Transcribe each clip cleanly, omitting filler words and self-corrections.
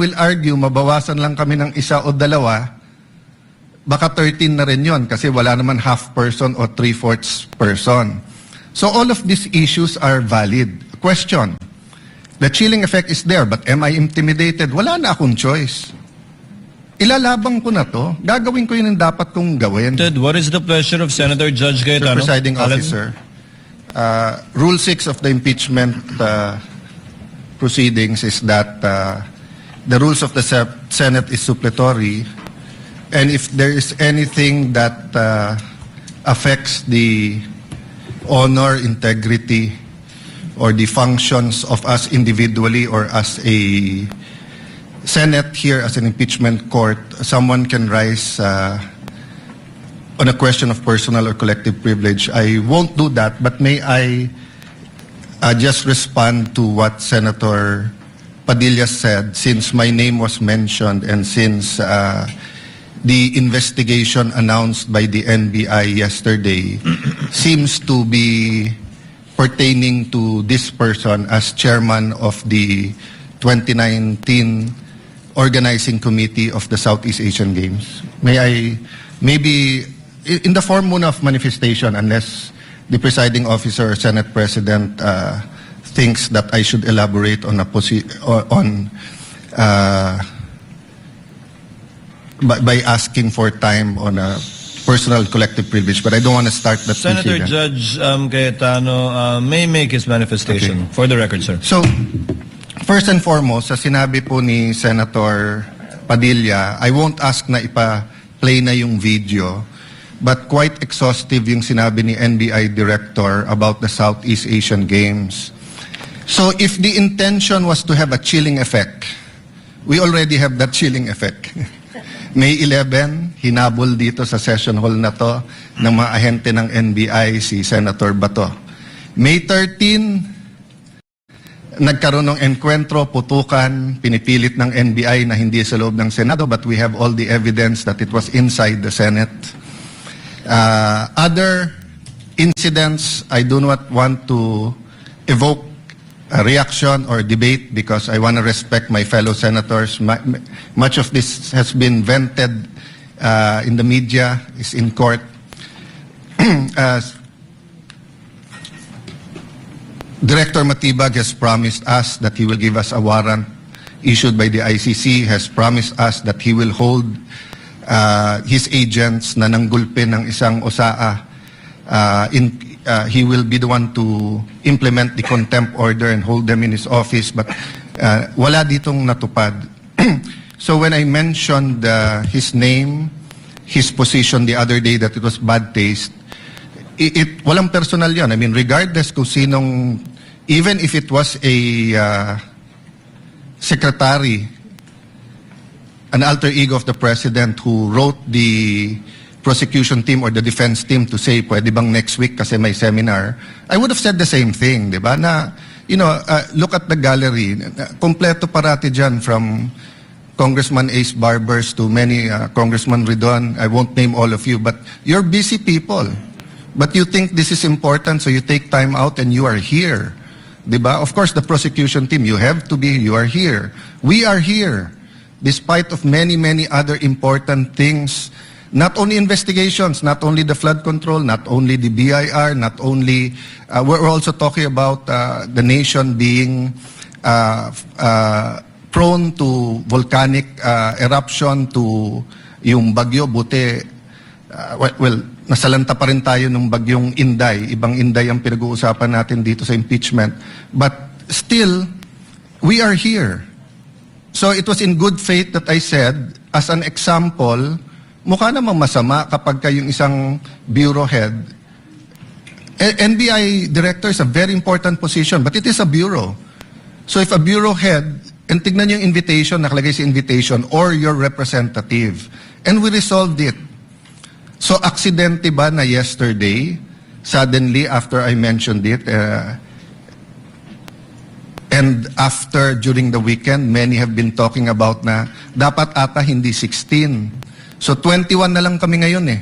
will argue, mabawasan lang kami ng isa o dalawa, baka 13 na rin yun kasi wala naman half person o 3/4 person. So all of these issues are valid. Question, the chilling effect is there, but am I intimidated? Wala na akong choice. Ilalabang ko na to. Gagawin ko yun ang dapat kong gawin. What is the pleasure of Senator Judge Mr. Cayetano? Presiding Officer, Rule 6 of the impeachment proceedings is that the rules of the Senate is suppletory, and if there is anything that affects the honor, integrity, or the functions of us individually or as a Senate here as an impeachment court, someone can rise on a question of personal or collective privilege. I won't do that, but may I just respond to what Senator Padilla said, since my name was mentioned and since the investigation announced by the NBI yesterday seems to be pertaining to this person as chairman of the 2019 Organizing Committee of the Southeast Asian Games. May I, maybe, in the form muna of manifestation, unless the presiding officer or Senate President thinks that I should elaborate on by asking for time on a personal collective privilege, but I don't want to start that. Senator Judge Cayetano may make his manifestation. Okay. For the record, sir. So, first and foremost, sa sinabi po ni Senator Padilla, I won't ask na ipa-play na yung video, but quite exhaustive yung sinabi ni NBI Director about the Southeast Asian Games. So if the intention was to have a chilling effect, we already have that chilling effect. May 11, hinabol dito sa session hall na to ng mga ahente ng NBI si Senator Bato. May 13, nagkaroon ng enkwentro, putukan, pinipilit ng NBI na hindi sa loob ng Senado, but we have all the evidence that it was inside the Senate. Other incidents, I do not want to evoke a reaction or debate because I want to respect my fellow senators. Much of this has been vented in the media, is in court. Director Matibag has promised us that he will give us a warrant issued by the ICC, has promised us that he will hold his agents na nanggulpi ng isang OSAA. He will be the one to implement the contempt order and hold them in his office, but wala ditong natupad. So when I mentioned his name, his position the other day that it was bad taste, walang personal yan. I mean, regardless kung sinong, even if it was a secretary, an alter ego of the president who wrote the prosecution team or the defense team to say, pwede bang next week kasi may seminar, I would have said the same thing, di ba? Na, you know, look at the gallery. Kompleto parati dyan from Congressman Ace Barbers to many Congressman Ridon. I won't name all of you, but you're busy people. But you think this is important, so you take time out and you are here. Diba? Of course, the prosecution team, you have to be, you are here. We are here, despite of many, many other important things. Not only investigations, not only the flood control, not only the BIR, not only, we're also talking about the nation being prone to volcanic eruption, to yung bagyo, buti, well, nasalanta pa rin tayo ng bagyong Inday. Ibang Inday ang pinag-uusapan natin dito sa impeachment. But still, we are here. So it was in good faith that I said, as an example, mukha namang masama kapag kayong isang bureau head. NBI director is a very important position, but it is a bureau. So if a bureau head, and tignan yung invitation, nakalagay sa invitation, or your representative, and we resolved it. So, aksidente ba na yesterday, suddenly after I mentioned it, and after, during the weekend, many have been talking about na dapat ata hindi 16. So, 21 na lang kami ngayon eh.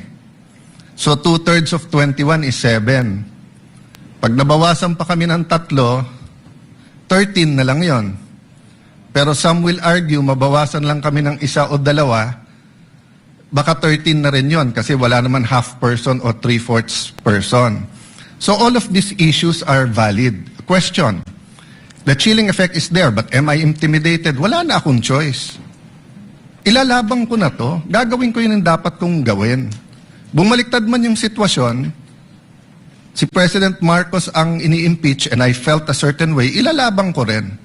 So, 2/3 of 21 is 7. Pag nabawasan pa kami ng 3, 13 na lang yon. Pero some will argue, mabawasan lang kami ng isa o dalawa, baka 13 na rin yon kasi wala naman half person o 3/4 person. So all of these issues are valid. Question, the chilling effect is there, but am I intimidated? Wala na akong choice. Ilalabang ko na to, gagawin ko yun ang dapat kong gawin. Bumaliktad man yung sitwasyon, si President Marcos ang ini-impeach and I felt a certain way, ilalabang ko rin.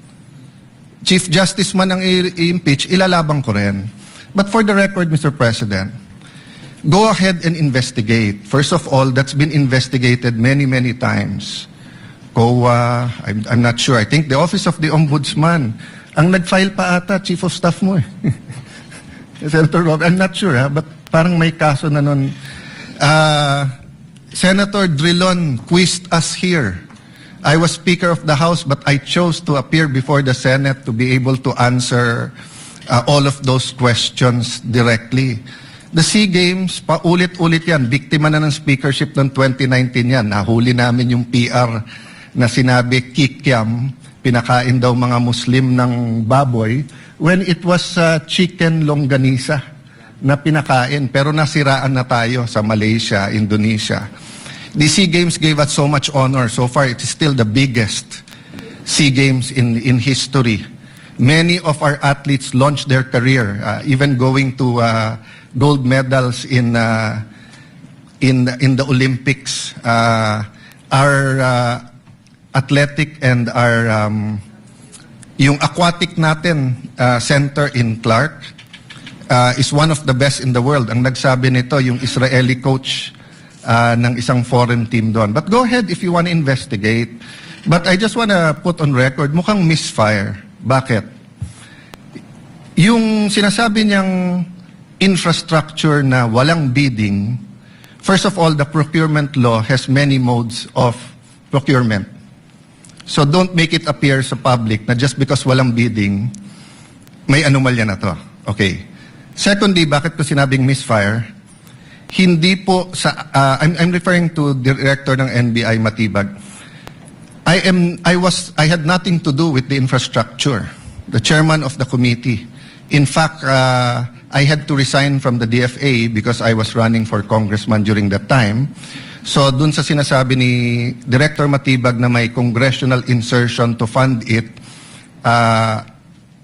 Chief Justice man ang i-impeach, ilalabang ko rin. But for the record, Mr. President, go ahead and investigate. First of all, that's been investigated many, many times. COA, I'm not sure. I think the Office of the Ombudsman, ang nag-file pa ata, Chief of Staff mo eh. Senator Rob, I'm not sure but parang may kaso na nun. Senator Drilon quizzed us here. I was Speaker of the House, but I chose to appear before the Senate to be able to answer all of those questions directly. The SEA Games, paulit-ulit yan. Biktima na ng speakership ng 2019 yan. Nahuli namin yung PR na sinabi kikiam, pinakain daw mga Muslim ng baboy, when it was chicken longganisa na pinakain. Pero nasiraan na tayo sa Malaysia, Indonesia. The SEA Games gave us so much honor. So far, it is still the biggest SEA Games in history. Many of our athletes launched their career, even going to gold medals in the Olympics. Our athletic and our yung aquatic natin center in Clark is one of the best in the world. Ang nagsabi nito yung Israeli coach ng isang foreign team doon. But go ahead if you want to investigate. But I just want to put on record, mukhang misfire. Bakit? Yung sinasabi niyang infrastructure na walang bidding, first of all, the procurement law has many modes of procurement. So don't make it appear sa public na just because walang bidding, may anomalya na to. Okay. Secondly, bakit ko sinabing misfire? Hindi po sa I'm referring to Director ng NBI Matibag. I had nothing to do with the infrastructure. The chairman of the committee. In fact, I had to resign from the DFA because I was running for congressman during that time. So dun sa sinasabi ni Director Matibag na may congressional insertion to fund it,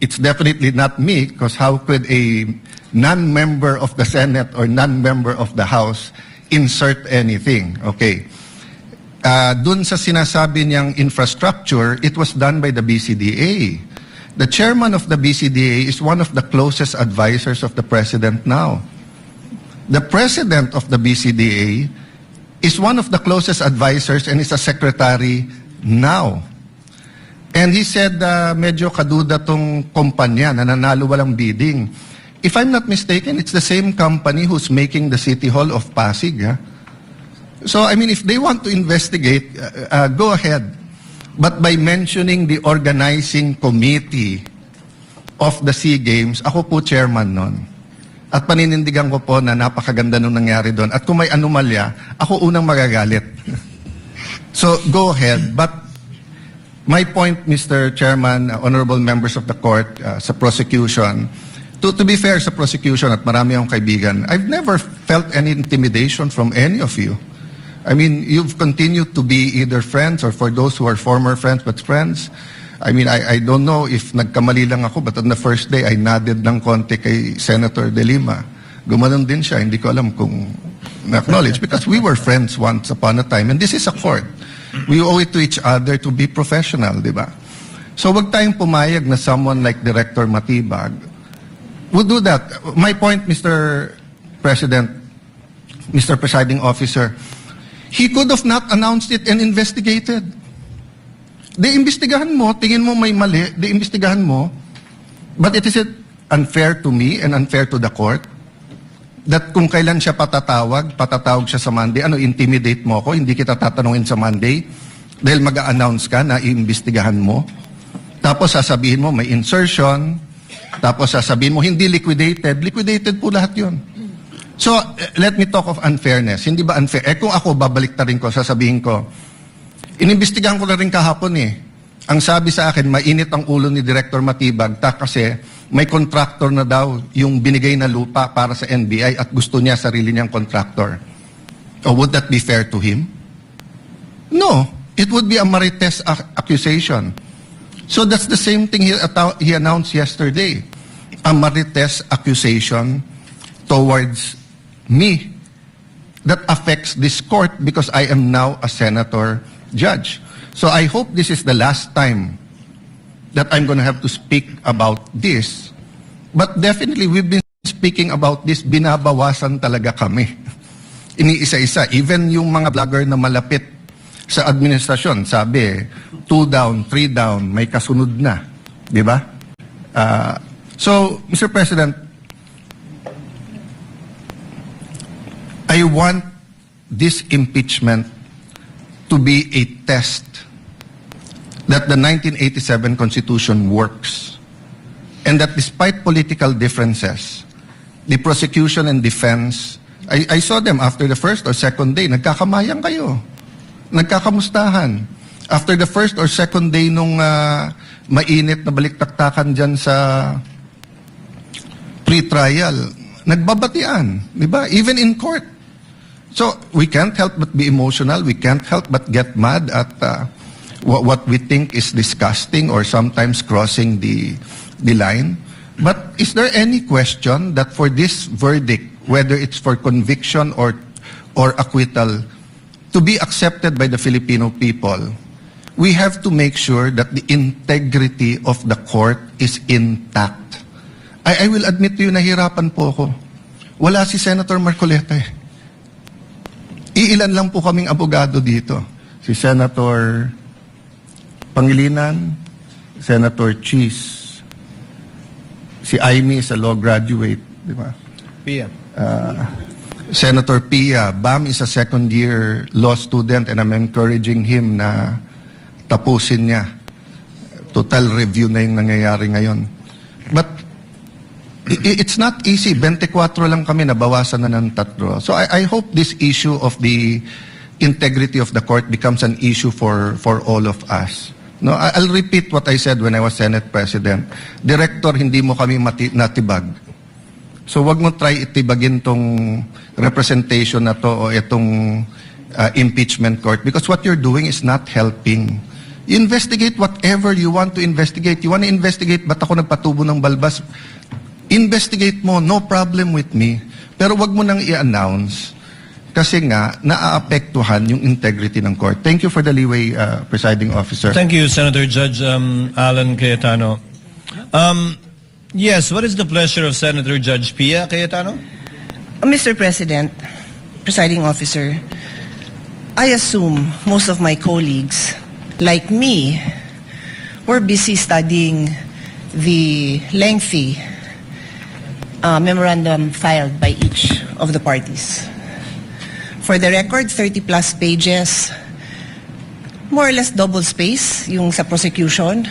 it's definitely not me because how could a non-member of the Senate or non-member of the House insert anything? Okay. Dun sa sinasabi niyang infrastructure, it was done by the BCDA. The chairman of the BCDA is one of the closest advisors of the president now. The president of the BCDA is one of the closest advisors and is a secretary now. And he said, medyo kaduda tong kumpanya na nanalo walang bidding. If I'm not mistaken, it's the same company who's making the City Hall of Pasig. So, I mean, if they want to investigate, go ahead. But by mentioning the organizing committee of the SEA Games, ako po chairman nun. At paninindigan ko po na napakaganda nung nangyari doon. At kung may anomalya, ako unang magagalit. So, go ahead. But my point, Mr. Chairman, honorable members of the court, sa prosecution, to be fair sa prosecution at marami akong kaibigan, I've never felt any intimidation from any of you. I mean, you've continued to be either friends or for those who are former friends but friends. I mean, I don't know if nagkamali lang ako but on the first day, I nodded ng konti kay Senator De Lima. Gumanon din siya, hindi ko alam kung na-acknowledge because we were friends once upon a time and this is a court. We owe it to each other to be professional, di ba? So wag tayong pumayag na someone like Director Matibag would do that. My point, Mr. President, Mr. Presiding Officer, he could have not announced it and investigated. Imbestigahan mo, tingin mo may mali, imbestigahan mo, but it is unfair to me and unfair to the court that kung kailan siya patatawag siya sa Monday, intimidate mo ako, hindi kita tatanungin sa Monday dahil mag-a-announce ka na iimbestigahan mo. Tapos sasabihin mo may insertion, tapos sasabihin mo hindi liquidated po lahat yun. So, let me talk of unfairness. Hindi ba unfair? Kung ako, babalik ta rin ko, sasabihin ko, inimbestigahan ko na rin kahapon Ang sabi sa akin, mainit ang ulo ni Director Matibag kasi may contractor na daw yung binigay na lupa para sa NBI at gusto niya sarili niyang contractor. Oh, would that be fair to him? No. It would be a marites accusation. So that's the same thing he announced yesterday. A marites accusation towards me that affects this court because I am now a senator judge. So I hope this is the last time that I'm going to have to speak about this. But definitely, we've been speaking about this, binabawasan talaga kami. Iniisa-isa. Even yung mga vlogger na malapit sa administrasyon, sabi, 2 down, 3 down, may kasunod na. Di ba? So, Mr. President, I want this impeachment to be a test that the 1987 Constitution works and that despite political differences, the prosecution and defense, I saw them after the first or second day, nagkakamayang kayo, nagkakamustahan. After the first or second day nung mainit na baliktaktakan dyan sa pre-trial, nagbabatian, di ba? Even in court. So, we can't help but be emotional. We can't help but get mad at what we think is disgusting or sometimes crossing the line. But is there any question that for this verdict, whether it's for conviction or acquittal, to be accepted by the Filipino people, we have to make sure that the integrity of the court is intact. I will admit to you, nahirapan po ako. Wala si Senator Marcoleta eh. Iilan lang po kaming abogado dito. Si Senator Pangilinan, Senator Cheese, si Aimee is a law graduate, di ba? Pia. Senator Pia, Bam is a second-year law student and I'm encouraging him na tapusin niya. Total review na yung nangyayari ngayon. But it's not easy. 24 lang kami, nabawasan na ng 3. So I hope this issue of the integrity of the court becomes an issue for all of us. No, I'll repeat what I said when I was Senate President. Director, hindi mo kami natibag. So wag mo try itibagin tong representation na to o itong impeachment court because what you're doing is not helping. You investigate whatever you want to investigate. You want to investigate ba't ako nagpatubo ng balbas? Investigate mo, no problem with me. Pero wag mo nang i-announce kasi nga naaapektuhan yung integrity ng court. Thank you for the leeway, Presiding Officer. Thank you, Senator Judge Alan Cayetano. Yes, what is the pleasure of Senator Judge Pia Cayetano? Mr. President, Presiding Officer, I assume most of my colleagues, like me, were busy studying the lengthy memorandum filed by each of the parties. For the record, 30-plus pages, more or less double space yung sa prosecution.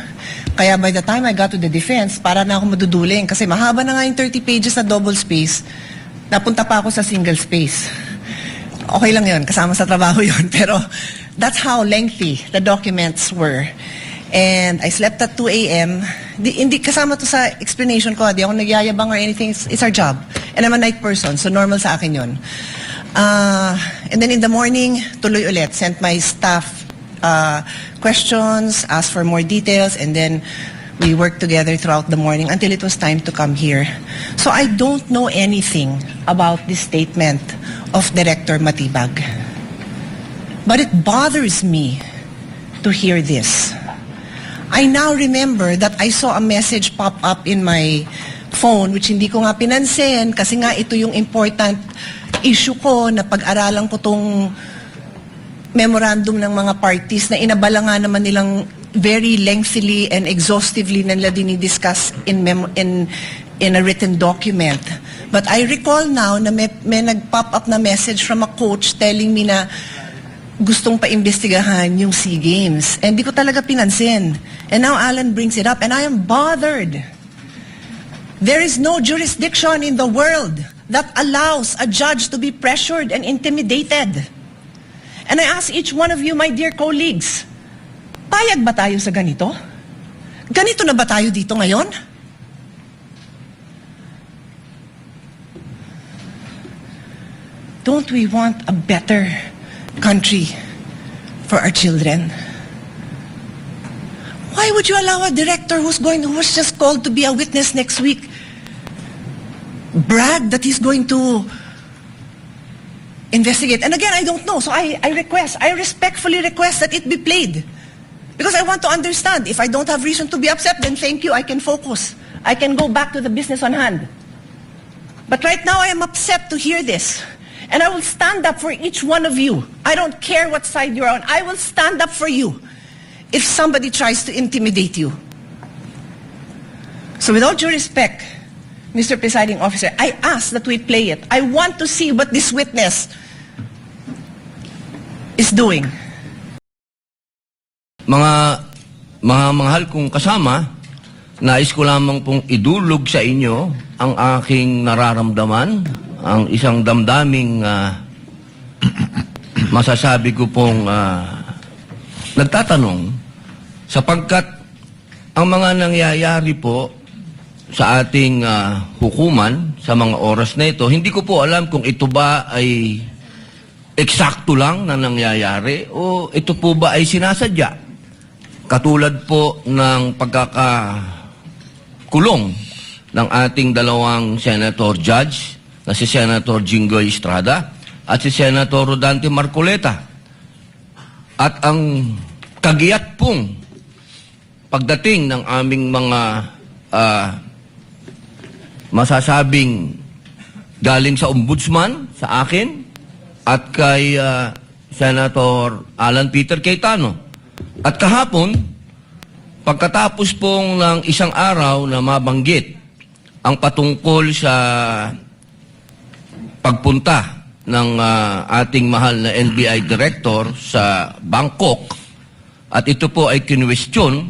Kaya by the time I got to the defense, para na ako maduduling kasi mahaba na nga yung 30 pages na double space. Napunta pa ako sa single space. Okay lang yun, kasama sa trabaho yun. Pero that's how lengthy the documents were. And I slept at 2 a.m. Hindi kasama to sa explanation ko. Di ako nagyayabang or anything. It's our job. And I'm a night person, so normal sa akin yun. And then in the morning, tuloy ulit. Sent my staff questions, asked for more details, and then we worked together throughout the morning until it was time to come here. So I don't know anything about this statement of Director Matibag. But it bothers me to hear this. I now remember that I saw a message pop up in my phone which hindi ko nga pinansin kasi nga ito yung important issue ko na pag-aralan ko tong memorandum ng mga parties na inabala nga naman nilang very lengthily and exhaustively na nila dinidiscuss in a written document. But I recall now na may nag-pop up na message from a coach telling me na gustong pa-imbestigahan yung SEA Games. And di ko talaga pinansin. And now Alan brings it up and I am bothered. There is no jurisdiction in the world that allows a judge to be pressured and intimidated. And I ask each one of you, my dear colleagues, Payag ba tayo sa ganito? Ganito na ba tayo dito ngayon? Don't we want a better country for our children? Why would you allow a director who was just called to be a witness next week brag that he's going to investigate? And again, I don't know. So I respectfully request that it be played. Because I want to understand. If I don't have reason to be upset, then thank you, I can focus. I can go back to the business on hand. But right now, I am upset to hear this. And I will stand up for each one of you. I don't care what side you're on. I will stand up for you if somebody tries to intimidate you. So with all due respect, Mr. Presiding Officer, I ask that we play it. I want to see what this witness is doing. Mga mahal kong kasama, nais ko lamang pong idulog sa inyo ang aking nararamdaman, ang isang damdaming masasabi ko pong nagtatanong, sapagkat ang mga nangyayari po sa ating hukuman sa mga oras na ito, hindi ko po alam kung ito ba ay eksakto lang na nangyayari o ito po ba ay sinasadya. Katulad po ng pagkakakulong ng ating dalawang senator judge na si Senator Jinggoy Estrada at si Senator Rodante Marcoleta. At ang kagiyat pong pagdating ng aming mga masasabing galing sa ombudsman, sa akin, at kay Senator Alan Peter Cayetano. At kahapon, pagkatapos pong ng isang araw na mabanggit ang patungkol sa pagpunta ng ating mahal na NBI Director sa Bangkok, at ito po ay kinwestiyon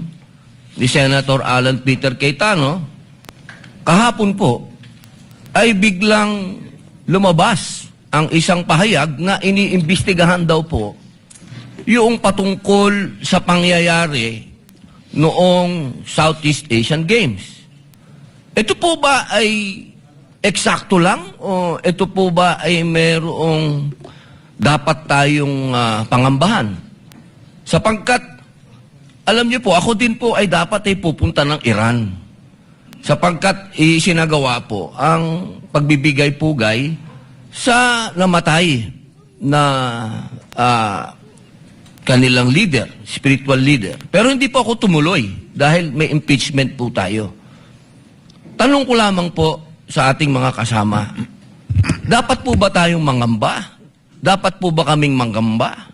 ni Senator Alan Peter Cayetano, kahapon po ay biglang lumabas ang isang pahayag na iniimbestigahan daw po yung patungkol sa pangyayari noong Southeast Asian Games. Ito po ba ay eksakto lang o ito po ba ay mayroong dapat tayong pangambahan? Sapagkat, alam niyo po, ako din po ay dapat ay pupunta ng Iran. Sapagkat isinagawa po ang pagbibigay-pugay sa namatay na kanilang leader, spiritual leader. Pero hindi po ako tumuloy dahil may impeachment po tayo. Tanong ko lamang po sa ating mga kasama, dapat po ba tayong mangamba? Dapat po ba kaming manggamba?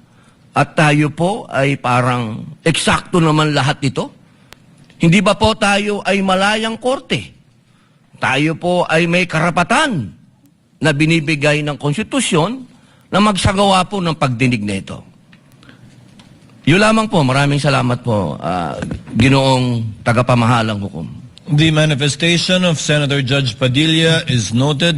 At tayo po ay parang eksakto naman lahat ito? Hindi ba po tayo ay malayang korte? Tayo po ay may karapatan na binibigay ng konstitusyon na magsagawa po ng pagdinig na ito. Yun lamang po. Maraming salamat po, Ginoong tagapamahalang hukom. The manifestation of Senator Judge Padilla is noted.